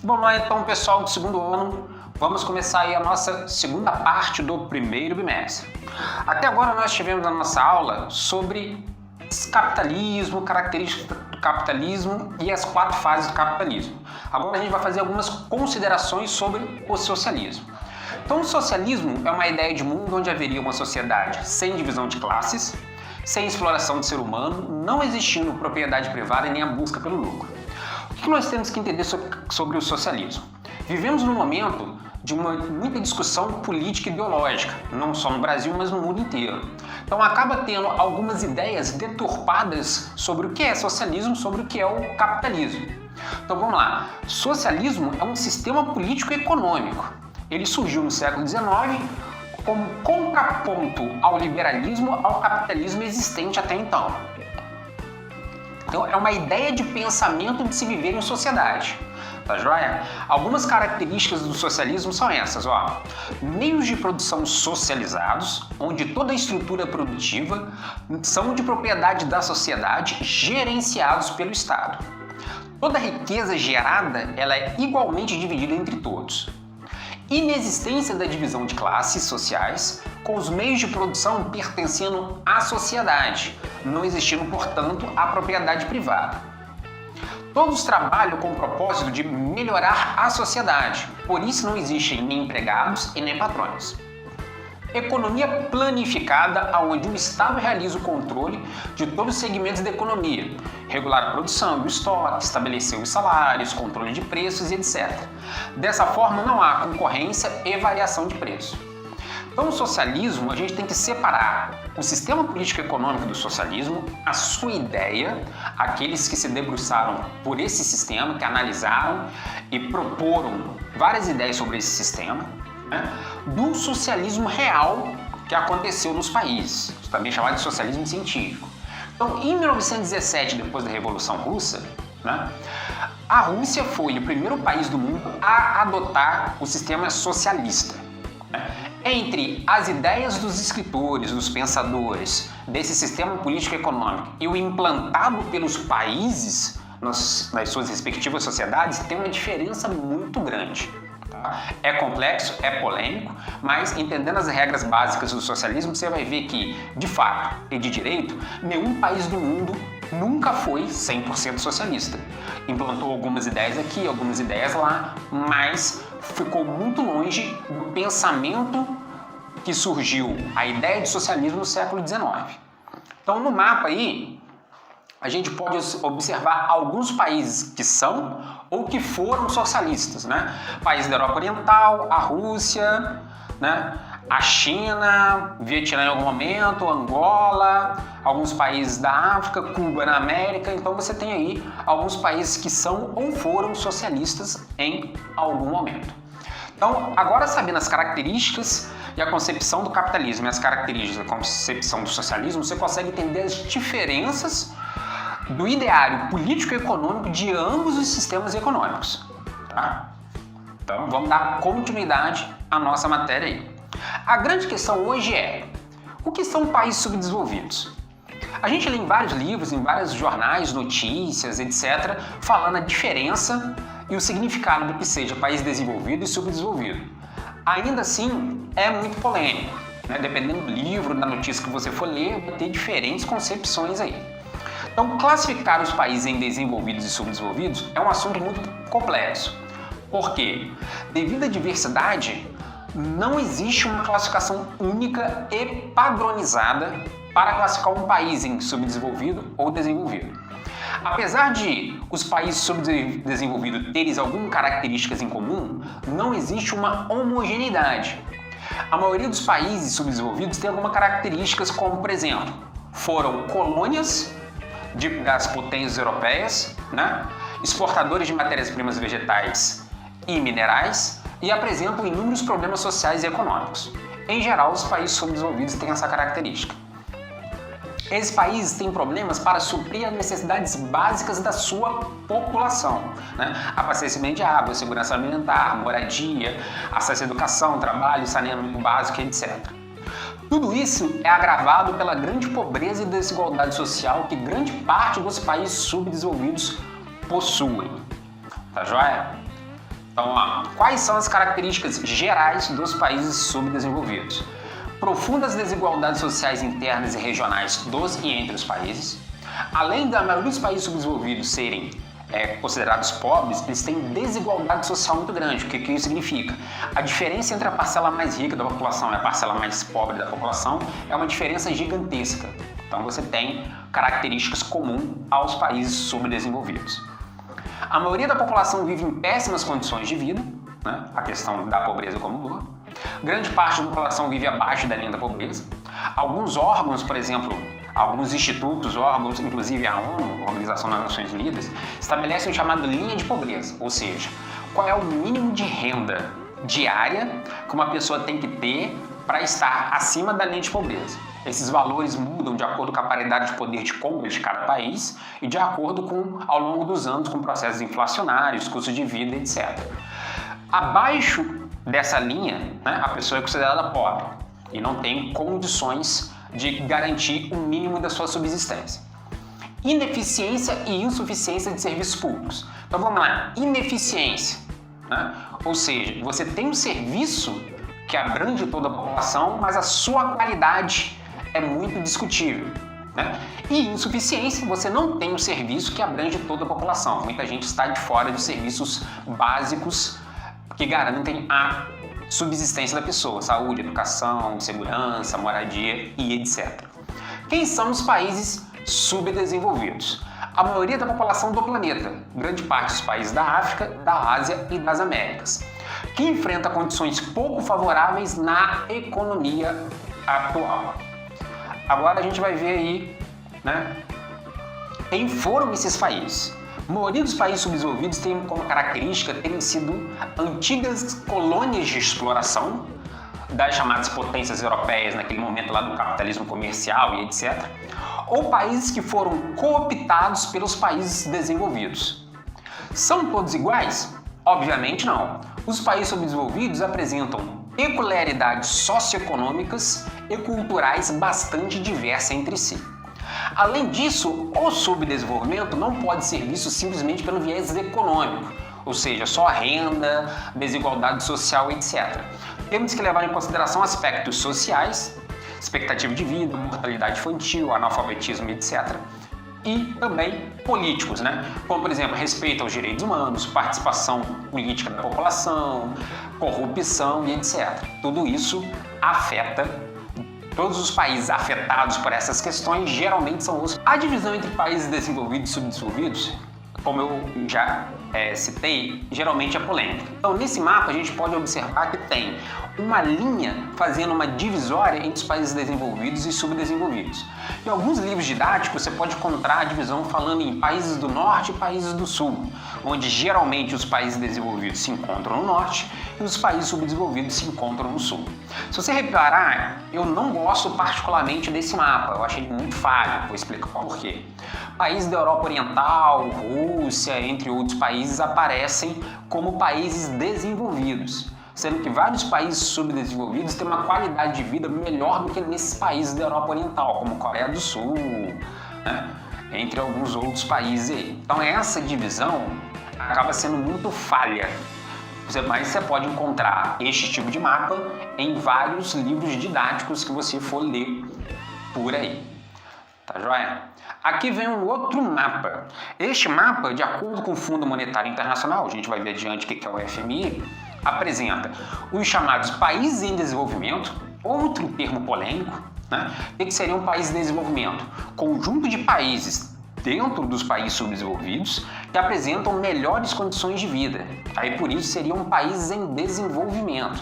Vamos lá então, pessoal do segundo ano, vamos começar aí a nossa segunda parte do primeiro bimestre. Até agora nós tivemos a nossa aula sobre capitalismo, características do capitalismo e as 4 fases do capitalismo. Agora a gente vai fazer algumas considerações sobre o socialismo. Então, o socialismo é uma ideia de mundo onde haveria uma sociedade sem divisão de classes, sem exploração do ser humano, não existindo propriedade privada e nem a busca pelo lucro. O que nós temos que entender sobre o socialismo? Vivemos num momento de muita discussão política e ideológica, não só no Brasil, mas no mundo inteiro. Então acaba tendo algumas ideias deturpadas sobre o que é socialismo, sobre o que é o capitalismo. Então vamos lá. Socialismo é um sistema político e econômico. Ele surgiu no século XIX como contraponto ao liberalismo, ao capitalismo existente até então. Então é uma ideia de pensamento de se viver em sociedade. Tá joia? Algumas características do socialismo são essas, ó. Meios de produção socializados, onde toda a estrutura produtiva são de propriedade da sociedade, gerenciados pelo Estado. Toda a riqueza gerada, ela é igualmente dividida entre todos. Inexistência da divisão de classes sociais, com os meios de produção pertencendo à sociedade, não existindo, portanto, a propriedade privada. Todos trabalham com o propósito de melhorar a sociedade, por isso não existem nem empregados e nem patrões. Economia planificada, onde o Estado realiza o controle de todos os segmentos da economia, regular a produção e o estoque, estabelecer os salários, controle de preços e etc. Dessa forma não há concorrência e variação de preço. Então, o socialismo, a gente tem que separar o sistema político-econômico do socialismo, a sua ideia, aqueles que se debruçaram por esse sistema, que analisaram e proporam várias ideias sobre esse sistema, né, do socialismo real que aconteceu nos países, também chamado de socialismo científico. Então, em 1917, depois da Revolução Russa, né, a Rússia foi o primeiro país do mundo a adotar o sistema socialista. Entre as ideias dos escritores, dos pensadores desse sistema político-econômico e o implantado pelos países nas suas respectivas sociedades, tem uma diferença muito grande. Tá? É complexo, é polêmico, mas entendendo as regras básicas do socialismo, você vai ver que, de fato e de direito, nenhum país do mundo nunca foi 100% socialista. Implantou algumas ideias aqui, algumas ideias lá, mas ficou muito longe do pensamento que surgiu a ideia de socialismo no século XIX. Então, no mapa aí, a gente pode observar alguns países que são ou que foram socialistas, né? Países da Europa Oriental, a Rússia, né? A China, Vietnã em algum momento, Angola, alguns países da África, Cuba na América. Então você tem aí alguns países que são ou foram socialistas em algum momento. Então, agora sabendo as características e a concepção do capitalismo e as características da concepção do socialismo, você consegue entender as diferenças do ideário político-econômico de ambos os sistemas econômicos. Tá? Então, vamos dar continuidade à nossa matéria aí. A grande questão hoje é: o que são países subdesenvolvidos? A gente lê em vários livros, em vários jornais, notícias, etc., falando a diferença e o significado do que seja país desenvolvido e subdesenvolvido. Ainda assim, é muito polêmico, né? Dependendo do livro, da notícia que você for ler, vai ter diferentes concepções aí. Então, classificar os países em desenvolvidos e subdesenvolvidos é um assunto muito complexo. Por quê? Devido à diversidade, não existe uma classificação única e padronizada para classificar um país em subdesenvolvido ou desenvolvido. Apesar de os países subdesenvolvidos terem algumas características em comum, não existe uma homogeneidade. A maioria dos países subdesenvolvidos tem algumas características, como, por exemplo, foram colônias das potências europeias, né? Exportadores de matérias-primas vegetais e minerais, e apresentam inúmeros problemas sociais e econômicos. Em geral, os países subdesenvolvidos têm essa característica. Esses países têm problemas para suprir as necessidades básicas da sua população, né? Abastecimento de água, segurança alimentar, moradia, acesso à educação, trabalho, saneamento básico, etc. Tudo isso é agravado pela grande pobreza e desigualdade social que grande parte dos países subdesenvolvidos possuem. Tá joia? Então, quais são as características gerais dos países subdesenvolvidos? Profundas desigualdades sociais internas e regionais dos e entre os países. Além da maioria dos países subdesenvolvidos serem considerados pobres, eles têm desigualdade social muito grande. O que isso significa? A diferença entre a parcela mais rica da população e a parcela mais pobre da população é uma diferença gigantesca. Então você tem características comuns aos países subdesenvolvidos. A maioria da população vive em péssimas condições de vida, né? A questão da pobreza como um todo. Grande parte da população vive abaixo da linha da pobreza. Alguns órgãos, por exemplo, alguns institutos, órgãos, inclusive a ONU, a Organização das Nações Unidas, estabelecem o chamado linha de pobreza, ou seja, qual é o mínimo de renda diária que uma pessoa tem que ter para estar acima da linha de pobreza. Esses valores mudam de acordo com a paridade de poder de compra de cada país e de acordo com, ao longo dos anos, com processos inflacionários, custos de vida, etc. Abaixo dessa linha, né, a pessoa é considerada pobre e não tem condições de garantir o mínimo da sua subsistência. Ineficiência e insuficiência de serviços públicos. Então vamos lá, ineficiência, né? Ou seja, você tem um serviço que abrange toda a população, mas a sua qualidade é muito discutível, né? E insuficiência, você não tem um serviço que abrange toda a população. Muita gente está de fora de serviços básicos que garantem a subsistência da pessoa, saúde, educação, segurança, moradia e etc. Quem são os países subdesenvolvidos? A maioria da população do planeta, grande parte dos países da África, da Ásia e das Américas, que enfrenta condições pouco favoráveis na economia atual. Agora a gente vai ver aí, né, quem foram esses países. A maioria dos países subdesenvolvidos tem como característica terem sido antigas colônias de exploração das chamadas potências europeias naquele momento lá do capitalismo comercial e etc. Ou países que foram cooptados pelos países desenvolvidos. São todos iguais? Obviamente não. Os países subdesenvolvidos apresentam peculiaridades socioeconômicas e culturais bastante diversas entre si. Além disso, o subdesenvolvimento não pode ser visto simplesmente pelo viés econômico, ou seja, só renda, desigualdade social, etc. Temos que levar em consideração aspectos sociais, expectativa de vida, mortalidade infantil, analfabetismo, etc. E também políticos, né? Como, por exemplo, respeito aos direitos humanos, participação política da população, corrupção e etc. Tudo isso afeta. Todos os países afetados por essas questões geralmente são os. A divisão entre países desenvolvidos e subdesenvolvidos, como eu já citei, geralmente é polêmica. Então, nesse mapa, a gente pode observar que tem uma linha fazendo uma divisória entre os países desenvolvidos e subdesenvolvidos. Em alguns livros didáticos, você pode encontrar a divisão falando em países do norte e países do sul, onde geralmente os países desenvolvidos se encontram no norte e os países subdesenvolvidos se encontram no sul. Se você reparar, eu não gosto particularmente desse mapa, eu achei ele muito falho, vou explicar por quê. Países da Europa Oriental, Rússia, entre outros países, aparecem como países desenvolvidos, sendo que vários países subdesenvolvidos têm uma qualidade de vida melhor do que nesses países da Europa Oriental, como Coreia do Sul, né? Entre alguns outros países aí. Então essa divisão acaba sendo muito falha, mas você pode encontrar este tipo de mapa em vários livros didáticos que você for ler por aí. Tá joia? Aqui vem um outro mapa. Este mapa, de acordo com o Fundo Monetário Internacional, a gente vai ver adiante o que é o FMI, apresenta os chamados países em desenvolvimento, outro termo polêmico, né? O que seria um país em desenvolvimento? Conjunto de países dentro dos países subdesenvolvidos que apresentam melhores condições de vida. Aí por isso seriam países em desenvolvimento,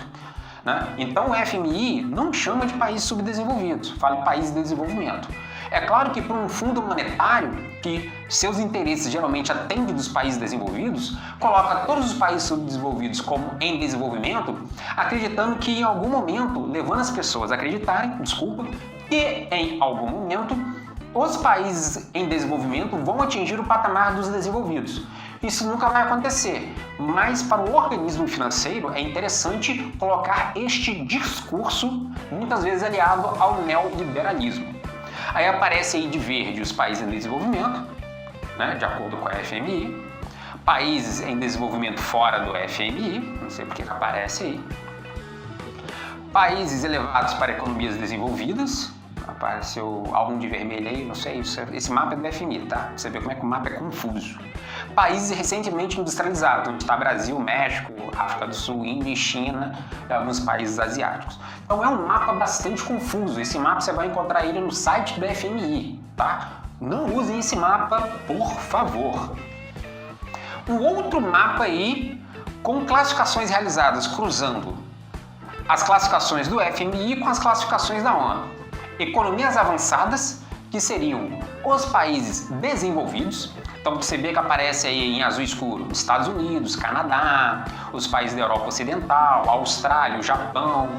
né? Então o FMI não chama de países subdesenvolvidos, fala em países em desenvolvimento. É claro que para um fundo monetário, que seus interesses geralmente atendem dos países desenvolvidos, coloca todos os países subdesenvolvidos como em desenvolvimento, acreditando que em algum momento, levando as pessoas a acreditarem, que em algum momento os países em desenvolvimento vão atingir o patamar dos desenvolvidos. Isso nunca vai acontecer, mas para o organismo financeiro é interessante colocar este discurso, muitas vezes aliado ao neoliberalismo. Aí aparece aí de verde os países em desenvolvimento, né, de acordo com a FMI. países em desenvolvimento fora do FMI, não sei porque que aparece aí, países elevados para economias desenvolvidas, apareceu algum de vermelho aí, não sei, esse mapa é do FMI, tá? Pra você ver como é que o mapa é confuso. Países recentemente industrializados, onde está Brasil, México, África do Sul, Índia e China e alguns países asiáticos. Então é um mapa bastante confuso. Esse mapa você vai encontrar ele no site do FMI, tá? Não usem esse mapa, por favor. Um outro mapa aí com classificações realizadas cruzando as classificações do FMI com as classificações da ONU. Economias avançadas, que seriam os países desenvolvidos. Então você vê que aparece aí em azul escuro Estados Unidos, Canadá, os países da Europa Ocidental, Austrália, o Japão,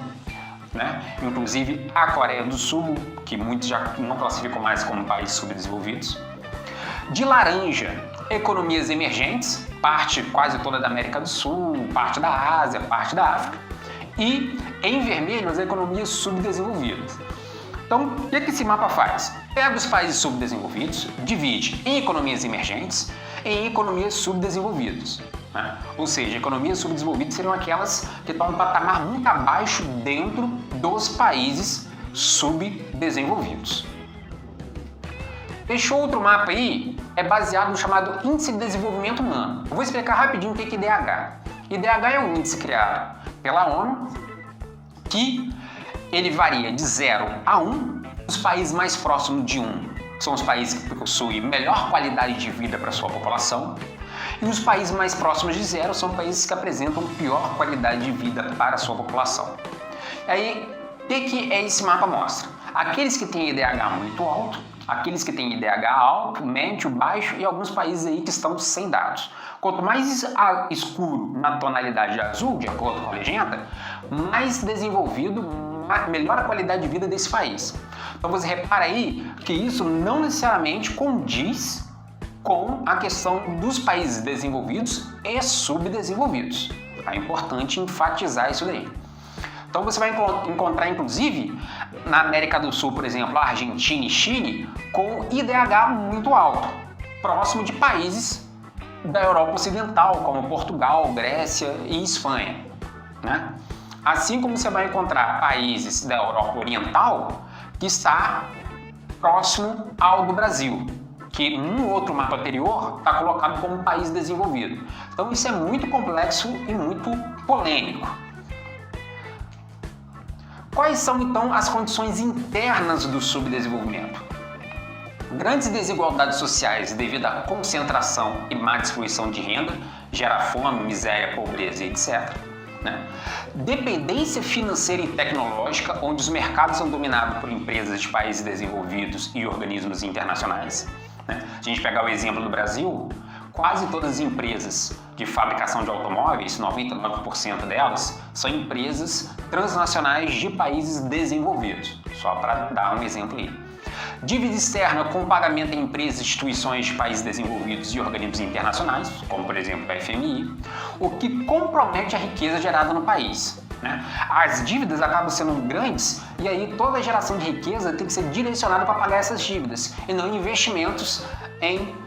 né? Inclusive a Coreia do Sul, que muitos já não classificam mais como países subdesenvolvidos. De laranja, economias emergentes, parte quase toda da América do Sul, parte da Ásia, parte da África. E em vermelho, as economias subdesenvolvidas. Então, o que esse mapa faz? Pega os países subdesenvolvidos, divide em economias emergentes e em economias subdesenvolvidas. Né? Ou seja, economias subdesenvolvidas seriam aquelas que estão em um patamar muito abaixo dentro dos países subdesenvolvidos. Este outro mapa aí é baseado no chamado Índice de Desenvolvimento Humano. Eu vou explicar rapidinho o que é IDH. IDH é um índice criado pela ONU que ele varia de 0 a 1. Os países mais próximos de 1 são os países que possuem melhor qualidade de vida para sua população. E os países mais próximos de 0 são países que apresentam pior qualidade de vida para a sua população. E aí, o que esse mapa mostra? Aqueles que têm IDH muito alto, aqueles que têm IDH alto, médio, baixo e alguns países aí que estão sem dados. Quanto mais escuro na tonalidade azul, de acordo com a legenda, mais desenvolvido, melhor a qualidade de vida desse país. Então você repara aí que isso não necessariamente condiz com a questão dos países desenvolvidos e subdesenvolvidos. É importante enfatizar isso daí. Então você vai encontrar, inclusive, na América do Sul, por exemplo, a Argentina e Chile, com IDH muito alto, próximo de países da Europa Ocidental, como Portugal, Grécia e Espanha, né? Assim como você vai encontrar países da Europa Oriental que está próximo ao do Brasil, que num outro mapa anterior está colocado como um país desenvolvido. Então isso é muito complexo e muito polêmico. Quais são então as condições internas do subdesenvolvimento? Grandes desigualdades sociais devido à concentração e má distribuição de renda, gera fome, miséria, pobreza, etc. Né? Dependência financeira e tecnológica, onde os mercados são dominados por empresas de países desenvolvidos e organismos internacionais. Né? Se a gente pegar o exemplo do Brasil, quase todas as empresas de fabricação de automóveis, 99% delas, são empresas transnacionais de países desenvolvidos. Só para dar um exemplo aí. Dívida externa com pagamento em empresas e instituições de países desenvolvidos e organismos internacionais, como por exemplo a FMI, o que compromete a riqueza gerada no país. Né? As dívidas acabam sendo grandes e aí toda a geração de riqueza tem que ser direcionada para pagar essas dívidas e não investimentos em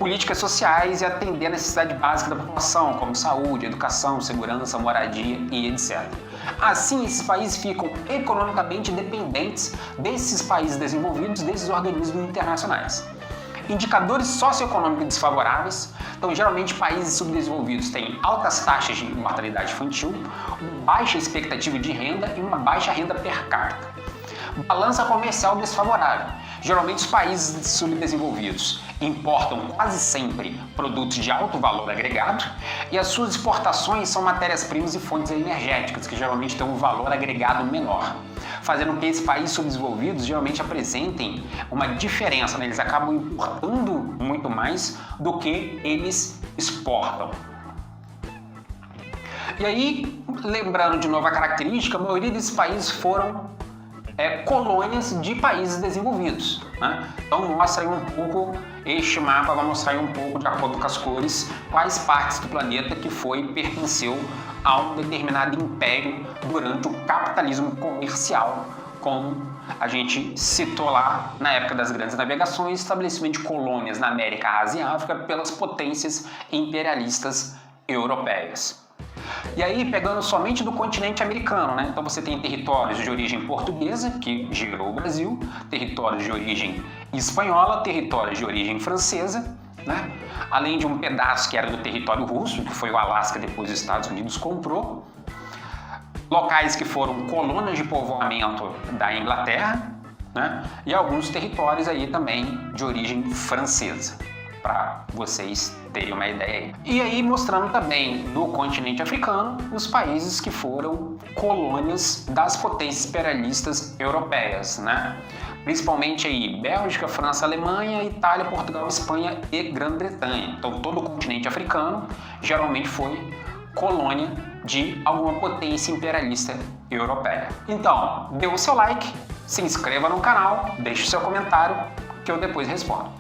políticas sociais e atender a necessidade básica da população, como saúde, educação, segurança, moradia e etc. Assim, esses países ficam economicamente dependentes desses países desenvolvidos, desses organismos internacionais. Indicadores socioeconômicos desfavoráveis. Então, geralmente, países subdesenvolvidos têm altas taxas de mortalidade infantil, uma baixa expectativa de renda e uma baixa renda per capita. Balança comercial desfavorável. Geralmente, os países subdesenvolvidos importam quase sempre produtos de alto valor agregado e as suas exportações são matérias-primas e fontes energéticas, que geralmente têm um valor agregado menor, fazendo com que esses países subdesenvolvidos geralmente apresentem uma diferença, né? Eles acabam importando muito mais do que eles exportam. E aí, lembrando de novo a característica, a maioria desses países foram colônias de países desenvolvidos. Né? Então mostra aí um pouco, este mapa vai mostrar aí um pouco, de acordo com as cores, quais partes do planeta que pertenceu a um determinado império durante o capitalismo comercial, como a gente citou lá, na época das grandes navegações, estabelecimento de colônias na América, Ásia e África pelas potências imperialistas europeias. E aí, pegando somente do continente americano, né? Então você tem territórios de origem portuguesa, que gerou o Brasil, territórios de origem espanhola, territórios de origem francesa, né? Além de um pedaço que era do território russo, que foi o Alasca, depois os Estados Unidos comprou, locais que foram colônias de povoamento da Inglaterra, né? E alguns territórios aí também de origem francesa, para vocês terem uma ideia aí. E aí mostrando também no continente africano os países que foram colônias das potências imperialistas europeias, né? Principalmente aí Bélgica, França, Alemanha, Itália, Portugal, Espanha e Grã-Bretanha. Então todo o continente africano geralmente foi colônia de alguma potência imperialista europeia. Então, dê o seu like, se inscreva no canal, deixe o seu comentário que eu depois respondo.